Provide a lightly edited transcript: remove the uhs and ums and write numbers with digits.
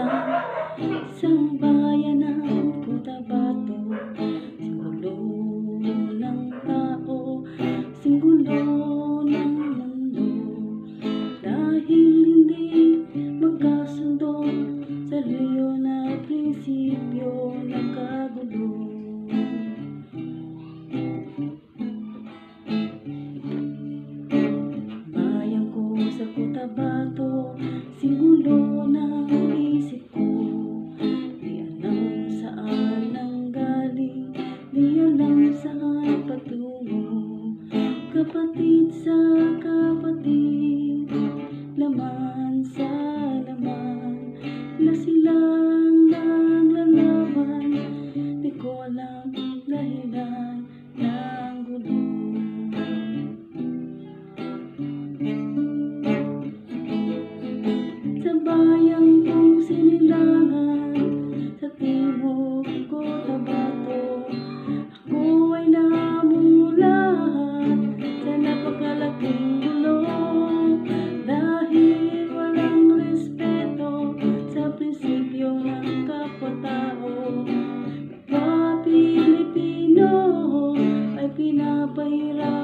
lang isang bayan ng Cotabato. Singgulo ng tao, singgulo ng mundo, dahil hindi magkasundo sa liyo na prinsipyo ng kagulo. Bayan ko sa Cotabato, singgulo ng isip ko. Di alam saan nanggaling, di alam saan patungo. Kapatid sa kapatid, laman sa laman, na silang naglalaban. Di ko alam dahilan ng gulo. Sa bayang kong sinilangan, sa timog Cotabato, ako ay namulat sa napakalaking gulo. Dahil walang respeto sa prinsipyo ng kapwa-tao, kapwa Pilipino ay pinapahirap